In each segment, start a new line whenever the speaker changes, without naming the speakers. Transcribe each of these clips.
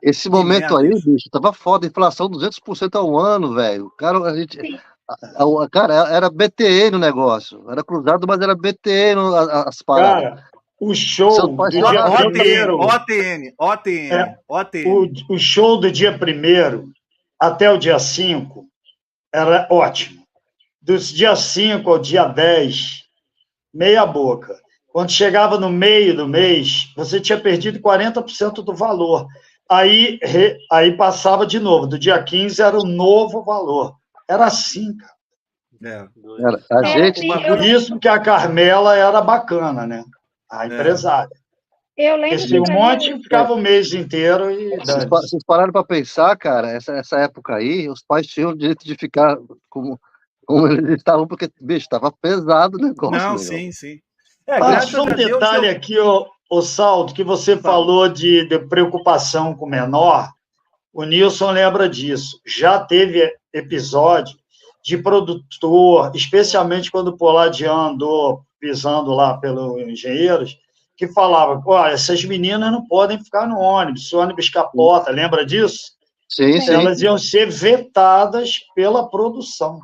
Esse
Que
momento
merda
aí,
isso.
bicho, tava foda, inflação 200% ao ano, velho. Cara,
Sim.
cara, era BTE no negócio. Era cruzado, mas era BTE as paradas.
Cara, o
Seus
show
pais
do dia
falavam,
OTN,
primeiro,
OTN, OTN, OTN.
o show do dia primeiro até o dia 5 era ótimo. Dos dia 5 ao dia 10, meia boca. Quando chegava no meio do mês, você tinha perdido 40% do valor. Aí passava de novo. Do dia 15 era o novo valor. Era assim, cara.
a
É,
gente.
assim,
Por isso que a Carmela era bacana, né? A empresária.
eu lembro
Esse
que
um
pra
monte
mim,
ficava o mês inteiro e
Vocês pararam para pensar, cara, essa época aí, os pais tinham o direito de ficar como eles estavam, porque, bicho, estava pesado o negócio,
Não,
meu.
sim, sim.
Mas só um detalhe aqui, ô Salto, que você falou de preocupação com o menor, o Nilson lembra disso. Já teve episódio de produtor, especialmente quando o Poladian andou pisando lá pelos engenheiros, que falava, olha, essas meninas não podem ficar no ônibus, se o ônibus capota, lembra disso?
Sim, sim.
Elas iam ser vetadas pela produção.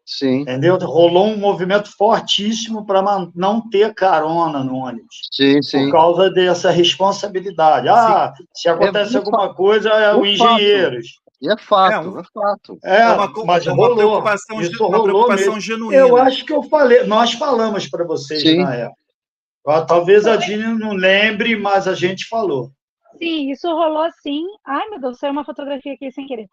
Sim.
Entendeu? Rolou um movimento fortíssimo para não ter carona no ônibus.
Sim, sim.
Por causa dessa responsabilidade. Se acontece alguma coisa, é os engenheiros.
E é fato, é fato.
Mas rolou. Isso
uma
rolou
preocupação
mesmo.
genuína.
Eu acho que nós falamos para vocês na época. Talvez a Dini não lembre, mas a gente falou.
Sim, isso rolou sim. Ai, meu Deus, saiu uma fotografia aqui sem querer.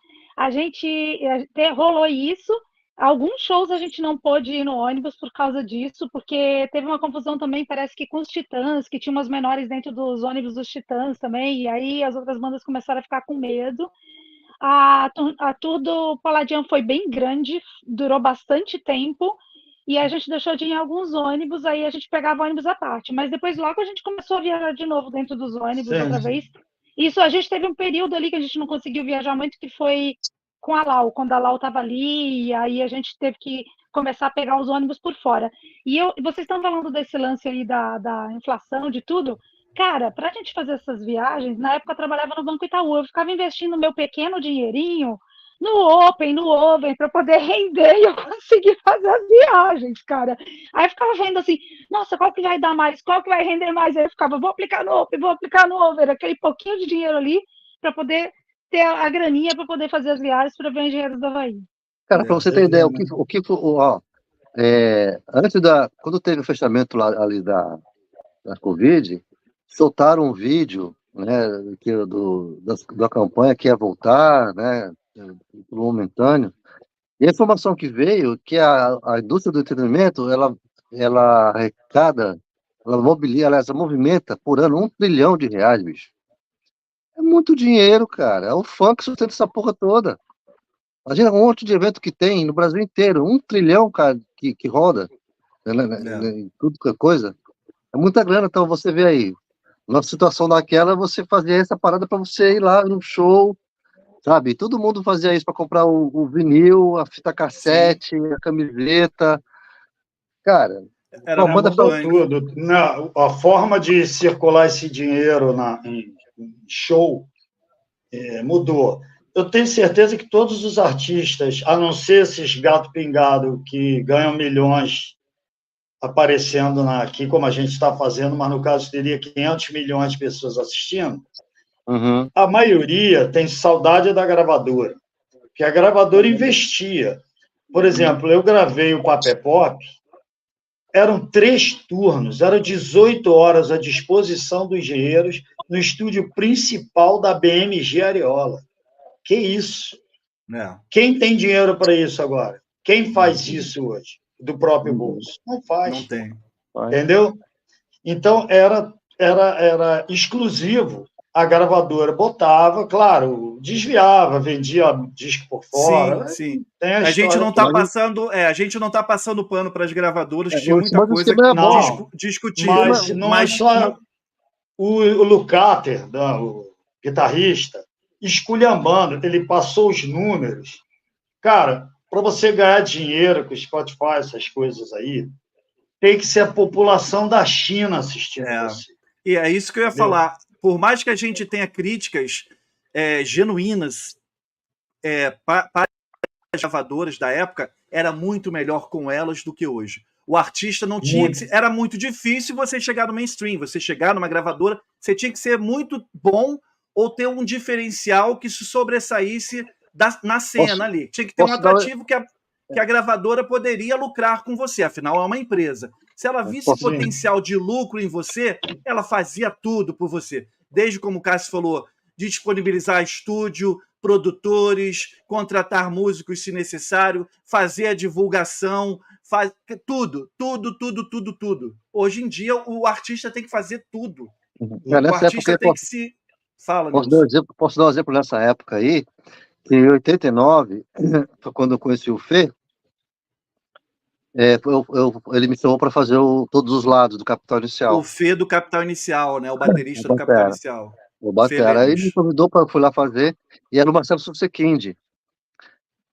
Rolou isso. Alguns shows a gente não pôde ir no ônibus por causa disso, porque teve uma confusão também, parece que com os Titãs, que tinha umas menores dentro dos ônibus dos Titãs também, e aí as outras bandas começaram a ficar com medo. A tour do Palladium foi bem grande, durou bastante tempo, e a gente deixou de ir em alguns ônibus, aí a gente pegava ônibus à parte, mas depois logo a gente começou a viajar de novo dentro dos ônibus outra vez. Isso, a gente teve um período ali que a gente não conseguiu viajar muito, que foi com a Lau, quando a Lau estava ali, e aí a gente teve que começar a pegar os ônibus por fora. Vocês estão falando desse lance aí da inflação, de tudo. Cara, para a gente fazer essas viagens, na época eu trabalhava no Banco Itaú, eu ficava investindo meu pequeno dinheirinho no Open, no Over, para poder render e eu conseguir fazer as viagens, cara. Aí eu ficava vendo assim, nossa, qual que vai dar mais? Qual que vai render mais? Aí eu ficava, vou aplicar no Open, vou aplicar no Over, aquele pouquinho de dinheiro ali para poder ter a graninha para poder fazer as viagens para ver Engenheiros do Havaí.
Cara, para você ter ideia, quando teve o fechamento ali da Covid, soltaram um vídeo, né, da campanha que ia voltar, né, momentâneo. E a informação que veio que a indústria do entretenimento, ela arrecada, ela movimenta por ano R$1 trilhão, bicho. É muito dinheiro, cara. É o funk que sustenta essa porra toda. Imagina um monte de evento que tem no Brasil inteiro. R$1 trilhão, cara, que roda. Tudo que é coisa. É muita grana. Então você vê aí, numa situação daquela, você fazia essa parada para você ir lá no show, sabe? Todo mundo fazia isso para comprar o vinil, a fita cassete, a camiseta. Cara,
era
mudou tudo. A forma de circular esse dinheiro em show mudou. Eu tenho certeza que todos os artistas, a não ser esses gato pingado que ganham milhões aparecendo aqui, como a gente está fazendo, mas no caso teria 500 milhões de pessoas assistindo, a maioria tem saudade da gravadora, porque a gravadora investia. Por exemplo, eu gravei o Papé Pop, eram 3 turnos, eram 18 horas à disposição dos engenheiros no estúdio principal da BMG Ariola. Que isso? Quem tem dinheiro para isso agora? Quem faz isso hoje? Do próprio bolso? Não faz.
Não tem.
Entendeu? Então, era exclusivo. A gravadora botava, claro, desviava, vendia disco por fora.
Sim. A gente não está passando pano para as gravadoras, que tinha muita coisa discutível.
Mas não é só o Lukather, o guitarrista, esculhambando, ele passou os números. Cara, para você ganhar dinheiro com o Spotify, essas coisas aí, tem que ser a população da China assistindo você.
E é isso que eu ia falar. Por mais que a gente tenha críticas genuínas para as gravadoras da época, era muito melhor com elas do que hoje. O artista não tinha que ser, era muito difícil você chegar no mainstream, você chegar numa gravadora, você tinha que ser muito bom ou ter um diferencial que se sobressaísse na cena ali. Tinha que ter um atrativo que a gravadora poderia lucrar com você, afinal é uma empresa. Se ela visse potencial de lucro em você, ela fazia tudo por você. Desde, como o Cássio falou, disponibilizar estúdio, produtores, contratar músicos se necessário, fazer a divulgação, tudo. Hoje em dia, o artista tem que fazer tudo. O artista tem que se... Fala,
posso dar um exemplo nessa época aí, que em 89, foi quando eu conheci o Fê, ele me chamou para fazer Todos os Lados do Capital Inicial.
O Fê do Capital Inicial, né? O baterista do Capital Inicial.
O batera. Aí ele me convidou para fui lá fazer, e era o Marcelo Subsequinde.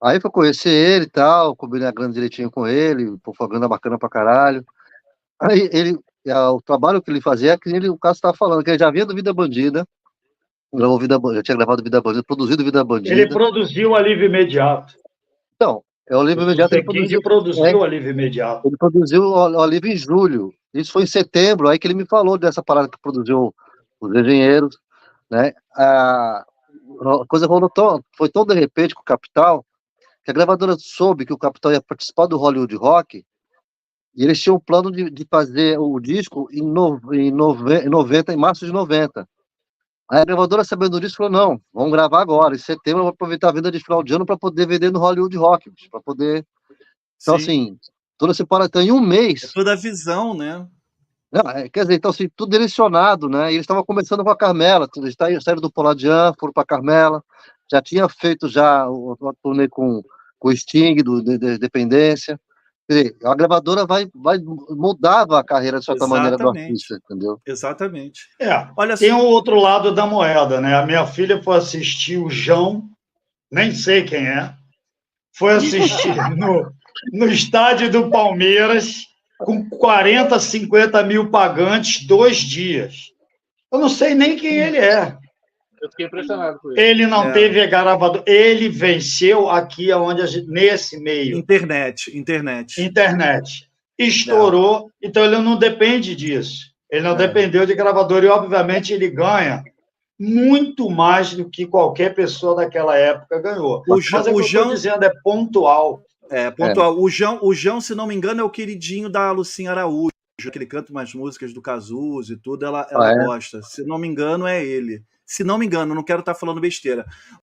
Aí foi conhecer ele e tal, combinei a grana direitinho com ele, propaganda bacana pra caralho. Aí o trabalho que ele fazia é que o Cássio estava falando, que ele já vinha do Vida Bandida, já tinha gravado Vida Bandida, produzido Vida Bandida.
Ele produziu Alívio Imediato.
Então, o Alívio Imediato.
Ele produziu o Alívio Imediato.
Ele produziu o Alívio em julho. Isso foi em setembro, aí que ele me falou dessa parada que produziu os Engenheiros, né? A coisa foi tão de repente com o Capital, que a gravadora soube que o Capital ia participar do Hollywood Rock, e eles tinham um plano de fazer o disco em março de 90. Aí a gravadora, sabendo disso, falou, não, vamos gravar agora, em setembro eu vou aproveitar a venda de final de ano para poder vender no Hollywood Rock, para poder... Então, assim, toda separação em um mês...
É toda a visão, né?
Não, quer dizer, então, assim, tudo direcionado, né? E eles estavam começando com a Carmela, eles saíram do Poladian, foram para a Carmela, já tinha feito uma turnê com o Sting, do Dependência. Quer dizer, a gravadora mudava a carreira, de certa maneira, do artista, entendeu?
Exatamente.
Olha, tem o outro lado da moeda, né? A minha filha foi assistir o João, nem sei quem é, foi assistir no estádio do Palmeiras, com 40, 50 mil pagantes, 2 dias. Eu não sei nem quem ele é.
Eu fiquei impressionado com ele.
Ele não teve gravador. Ele venceu aqui nesse meio.
Internet.
Estourou, então ele não depende disso. Ele não dependeu de gravador e, obviamente, ele ganha muito mais do que qualquer pessoa daquela época ganhou. Mas o que eu estou dizendo é pontual.
Pontual. O João, se não me engano, é o queridinho da Lucinha Araújo, que ele canta umas músicas do Cazuza e tudo, ela gosta. Se não me engano, é ele. Se não me engano, não quero estar falando besteira.